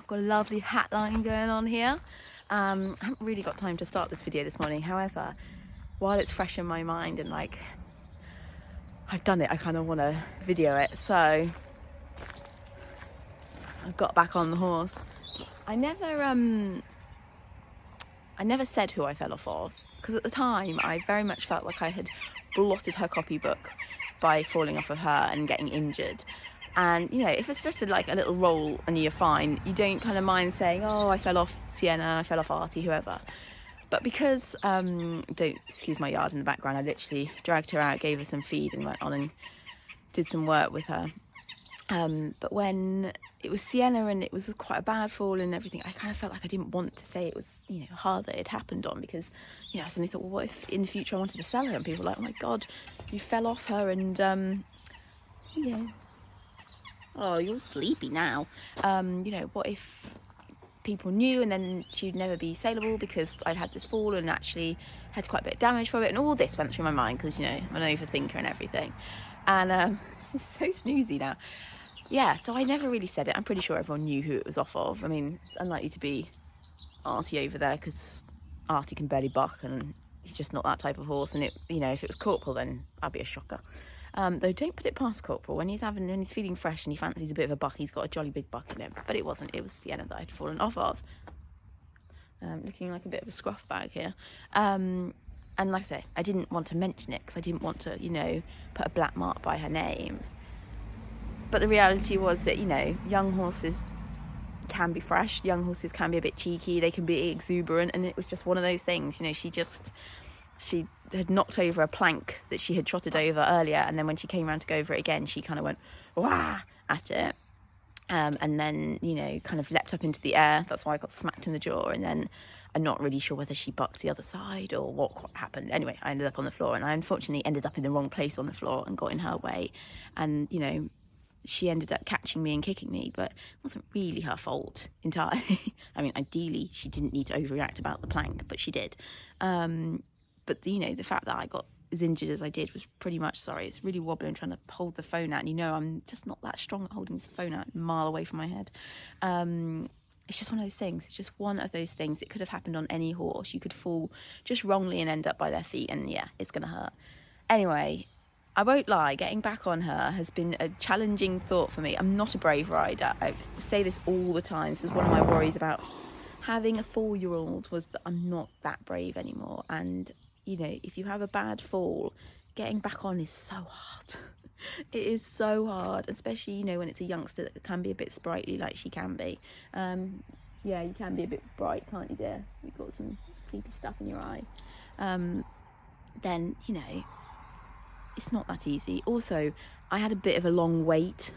I've got a lovely hat line going on here. I haven't really got time to start this video this morning. However, while it's fresh in my mind and like I've done it, I kind of want to video it. So I got back on the horse. I never said who I fell off of, because at the time I very much felt like I had blotted her copybook by falling off of her and getting injured. And you know, if it's just a little roll and you're fine, you don't kind of mind saying, oh, I fell off Sienna, I fell off Artie, whoever. But because, don't excuse my yard in the background, I literally dragged her out, gave her some feed and went on and did some work with her. But when it was Sienna and it was quite a bad fall and everything, I kind of felt like I didn't want to say it was, you know, her that it happened on, because, you know, I suddenly thought, well, what if in the future I wanted to sell her and people were like, oh my God, you fell off her and, you know, oh, you're sleepy now. You know, what if people knew and then she'd never be saleable because I'd had this fall and actually had quite a bit of damage from it, and all this went through my mind because, you know, I'm an overthinker and everything. And she's so snoozy now. Yeah, so I never really said it. I'm pretty sure everyone knew who it was off of. I mean, it's unlikely to be Artie over there because Artie can barely buck and he's just not that type of horse. And it, you know, if it was Corporal, then I'd be a shocker. Though don't put it past Corporal. When he's feeling fresh and he fancies a bit of a buck, he's got a jolly big buck in him. But it wasn't. It was Sienna that I'd fallen off of. Looking like a bit of a scruff bag here. And like I say, I didn't want to mention it because I didn't want to, you know, put a black mark by her name. But the reality was that, you know, young horses can be fresh. Young horses can be a bit cheeky. They can be exuberant. And it was just one of those things, you know, she had knocked over a plank that she had trotted over earlier, and then when she came around to go over it again, she kind of went wah at it, and then, you know, kind of leapt up into the air. That's why I got smacked in the jaw. And then I'm not really sure whether she bucked the other side or what happened. Anyway, I ended up on the floor, and I unfortunately ended up in the wrong place on the floor and got in her way, and, you know, she ended up catching me and kicking me, but it wasn't really her fault entirely. I mean, ideally she didn't need to overreact about the plank, but she did. But, you know, the fact that I got as injured as I did was pretty much, sorry, it's really wobbling trying to hold the phone out. And, you know, I'm just not that strong at holding this phone out a mile away from my head. It's just one of those things. It's just one of those things. It could have happened on any horse. You could fall just wrongly and end up by their feet. And, yeah, it's going to hurt. Anyway, I won't lie. Getting back on her has been a challenging thought for me. I'm not a brave rider. I say this all the time. This is one of my worries about having a 4-year-old, was that I'm not that brave anymore. And, you know, if you have a bad fall, getting back on is so hard. It is so hard, especially, you know, when it's a youngster that can be a bit sprightly like she can be. Yeah, you can be a bit bright, can't you, dear? You've got some sleepy stuff in your eye. Then, you know, it's not that easy. Also, I had a bit of a long wait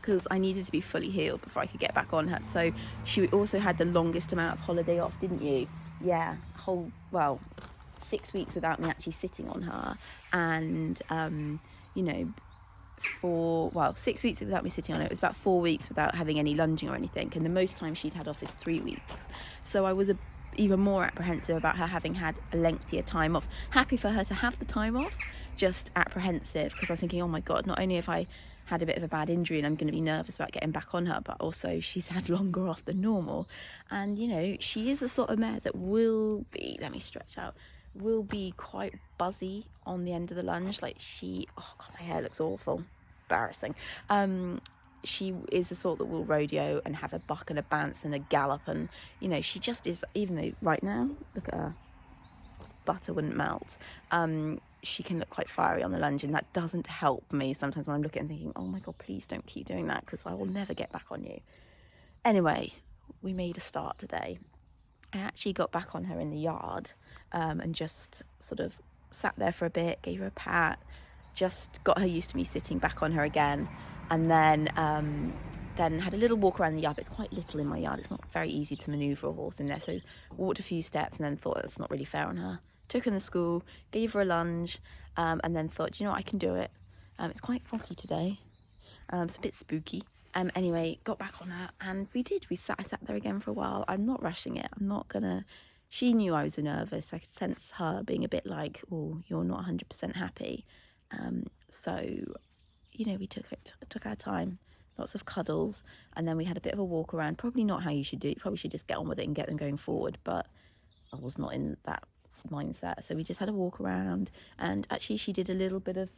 because I needed to be fully healed before I could get back on her. So she also had the longest amount of holiday off, didn't you? Yeah, 6 weeks without me actually sitting on her. And, you know, 6 weeks without me sitting on her. It was about 4 weeks without having any lunging or anything. And the most time she'd had off is 3 weeks. So I was even more apprehensive about her having had a lengthier time off. Happy for her to have the time off, just apprehensive because I was thinking, oh my God, not only have I had a bit of a bad injury and I'm going to be nervous about getting back on her, but also she's had longer off than normal. And, you know, she is the sort of mare that will be, let me stretch out, will be quite buzzy on the end of the lunge. Like oh God, my hair looks awful, embarrassing. She is the sort that will rodeo and have a buck and a bounce and a gallop, and, you know, she just is. Even though right now, look at her, butter wouldn't melt. She can look quite fiery on the lunge, and that doesn't help me sometimes when I'm looking and thinking, oh my God, please don't keep doing that because I will never get back on you. Anyway, we made a start today. I actually got back on her in the yard, and just sort of sat there for a bit, gave her a pat, just got her used to me sitting back on her again, and then had a little walk around the yard. But it's quite little in my yard. It's not very easy to manoeuvre a horse in there, so walked a few steps and then thought that's not really fair on her. Took her in the school, gave her a lunge, and then thought, you know what, I can do it. It's quite foggy today. It's a bit spooky. Anyway, got back on her, and I sat there again for a while. I'm not rushing it. I'm not gonna. She knew I was nervous. I could sense her being a bit like, oh, you're not 100% happy. So, you know, we took our time. lots of cuddles, and then we had a bit of a walk around. Probably not how you should do it. You probably should just get on with it and get them going forward, but I was not in that mindset. So we just had a walk around, and actually she did a little bit of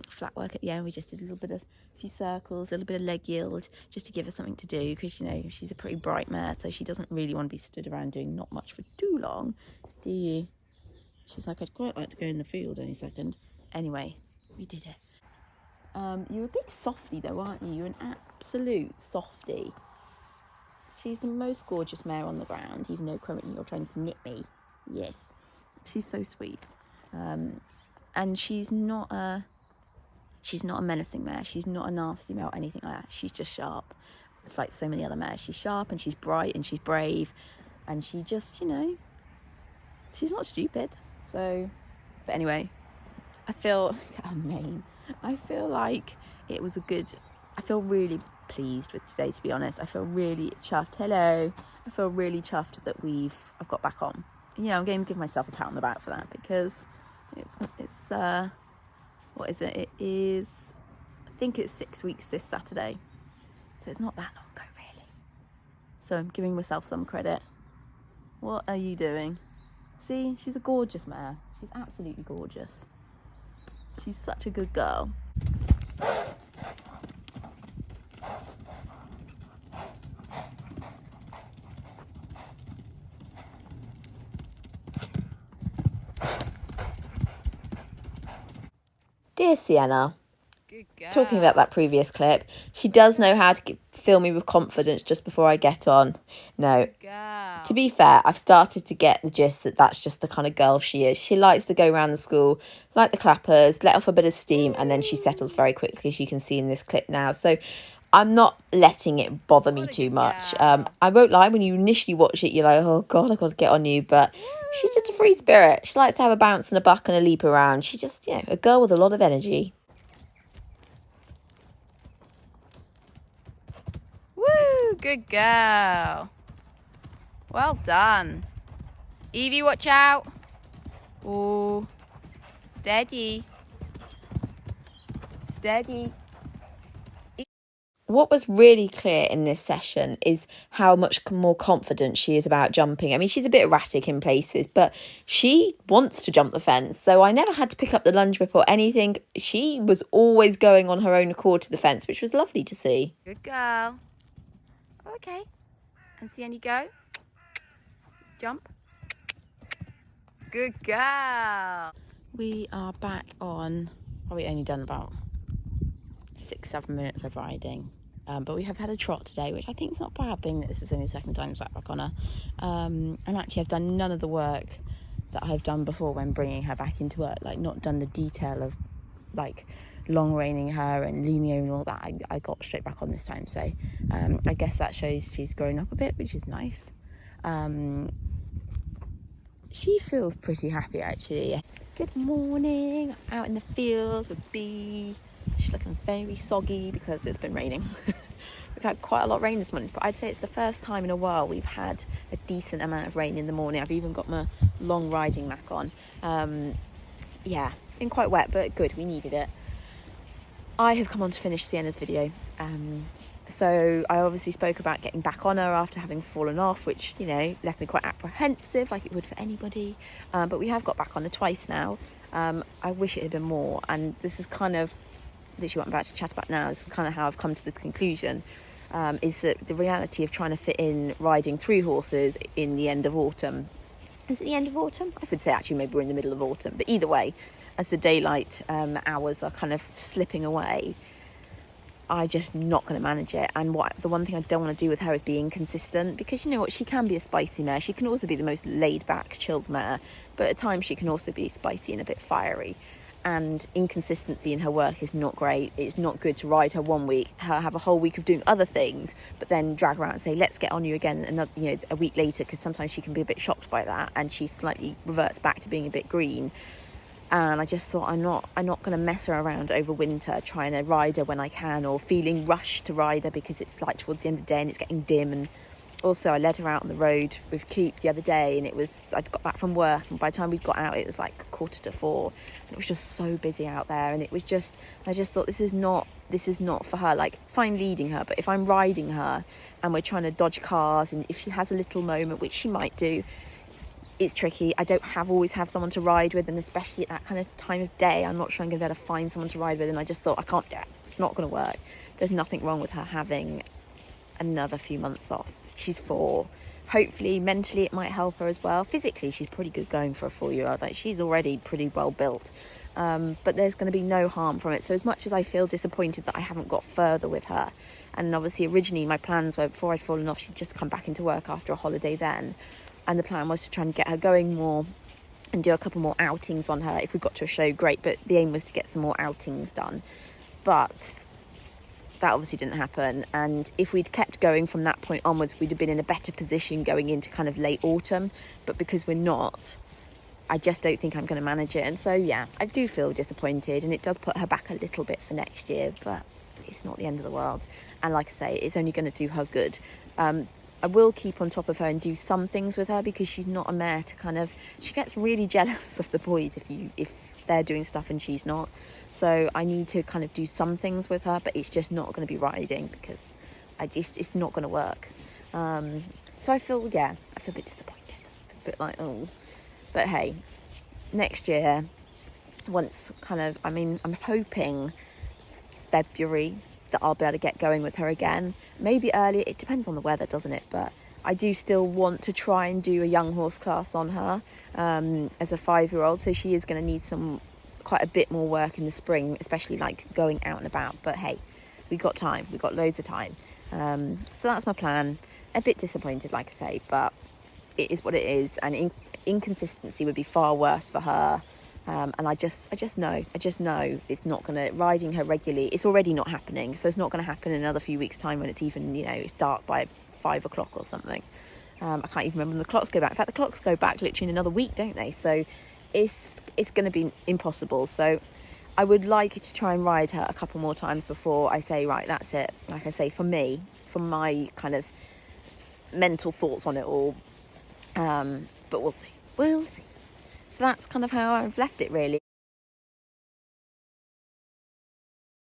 flat work at the end. We just did a little bit of a few circles, a little bit of leg yield, just to give her something to do, because she's a pretty bright mare, so she doesn't really want to be stood around doing not much for too long, do you? She's like, I'd quite like to go in the field any second. Anyway, we did it. You're a big softie though, aren't you? You're an absolute softie. She's the most gorgeous mare on the ground, even though currently you're trying to nip me. Yes, she's so sweet. And she's not a menacing mare. She's not a nasty mare or anything like that. She's just sharp. It's like so many other mares. She's sharp and she's bright and she's brave, and she just, she's not stupid. So, but anyway, I feel like it was I feel really pleased with today, to be honest. I feel really chuffed. Hello. I feel really chuffed that I've got back on. I'm going to give myself a pat on the back for that, because it's what is it? It is, I think it's 6 weeks this Saturday. So it's not that long ago, really. So I'm giving myself some credit. What are you doing? See, she's a gorgeous mare. She's absolutely gorgeous. She's such a good girl. Dear Sienna, talking about that previous clip, she does know how to fill me with confidence just before I get on. No, to be fair, I've started to get the gist that that's just the kind of girl she is. She likes to go around the school, like the clappers, let off a bit of steam, and then she settles very quickly, as you can see in this clip now. So I'm not letting it bother me too much. I won't lie, when you initially watch it, you're like, oh God, I've got to get on you. But she's just a free spirit. She likes to have a bounce and a buck and a leap around. She's just, a girl with a lot of energy. Woo, good girl. Well done. Evie, watch out. Oh, steady. Steady. What was really clear in this session is how much more confident she is about jumping. I mean, she's a bit erratic in places, but she wants to jump the fence. So I never had to pick up the lunge whip or anything. She was always going on her own accord to the fence, which was lovely to see. Good girl. Okay. And see any go. Jump. Good girl. We are back on, probably only done about 6-7 minutes of riding, but we have had a trot today, which I think is not bad, being that this is only the second time back on her. And actually I've done none of the work that I've done before when bringing her back into work, like not done the detail of like long reining her and leaning over and all that. I got straight back on this time, so I guess that shows she's grown up a bit, which is nice. She feels pretty happy, actually. Good morning, out in the field with Bee. She's looking very soggy because it's been raining. We've had quite a lot of rain this morning, but I'd say it's the first time in a while we've had a decent amount of rain in the morning. I've even got my long riding mac on. Yeah, been quite wet, but good, we needed it. I have come on to finish Sienna's video. So I obviously spoke about getting back on her after having fallen off, which, left me quite apprehensive, like it would for anybody. But we have got back on her twice now. I wish it had been more. And this is kind of literally what I'm about to chat about now. This is kind of how I've come to this conclusion, is that the reality of trying to fit in riding 3 horses in the end of autumn. Is it the end of autumn? I would say actually maybe we're in the middle of autumn. But either way, as the daylight hours are kind of slipping away, I'm just not going to manage it. And the one thing I don't want to do with her is be inconsistent, because you know what, she can be a spicy mare. She can also be the most laid back, chilled mare, but at times she can also be spicy and a bit fiery. And inconsistency in her work is not great. It's not good to ride her one week, have a whole week of doing other things, but then drag her out and say, let's get on you again another, a week later, because sometimes she can be a bit shocked by that and she slightly reverts back to being a bit green. And I just thought, I'm not going to mess her around over winter trying to ride her when I can, or feeling rushed to ride her because it's like towards the end of the day and it's getting dim and Also, I led her out on the road with Coop the other day, and I'd got back from work, and by the time we'd got out, it was like 4:45. And it was just so busy out there, and I just thought, this is not for her. Like, fine leading her, but if I'm riding her and we're trying to dodge cars, and if she has a little moment, which she might do, it's tricky. I don't always have someone to ride with, and especially at that kind of time of day, I'm not sure I'm going to be able to find someone to ride with, and I just thought, I can't do it. It's not going to work. There's nothing wrong with her having another few months off. She's 4. Hopefully mentally it might help her as well. Physically she's pretty good going for a 4-year-old. Like, she's already pretty well built, but there's going to be no harm from it. So as much as I feel disappointed that I haven't got further with her, and obviously originally my plans were, before I'd fallen off, she'd just come back into work after a holiday then, and the plan was to try and get her going more and do a couple more outings on her. If we got to a show, great, but the aim was to get some more outings done. But that obviously didn't happen, and if we'd kept going from that point onwards, we'd have been in a better position going into kind of late autumn. But because we're not, I just don't think I'm going to manage it. And so yeah, I do feel disappointed, and it does put her back a little bit for next year, but it's not the end of the world. And like I say, it's only going to do her good. I will keep on top of her and do some things with her, because she's not a mare to kind of, she gets really jealous of the boys if they're doing stuff and she's not. So I need to kind of do some things with her, but it's just not going to be riding, because it's not going to work. So I feel a bit disappointed. I feel a bit like, oh. But hey, next year, once kind of, I'm hoping February that I'll be able to get going with her again. Maybe earlier, it depends on the weather, doesn't it? But I do still want to try and do a young horse class on her as a 5-year-old. So she is going to need quite a bit more work in the spring, especially like going out and about. But hey, we got time. We got loads of time. So that's my plan. A bit disappointed, like I say, but it is what it is. And inconsistency would be far worse for her. And I just know it's not going to, riding her regularly, it's already not happening. So it's not going to happen in another few weeks' time when it's even, it's dark by 5 o'clock or something. I can't even remember when the clocks go back. In fact, the clocks go back literally in another week, don't they? So it's going to be impossible. So I would like to try and ride her a couple more times before I say, right, that's it. Like I say, for me, for my kind of mental thoughts on it all. But we'll see. So that's kind of how I've left it, really.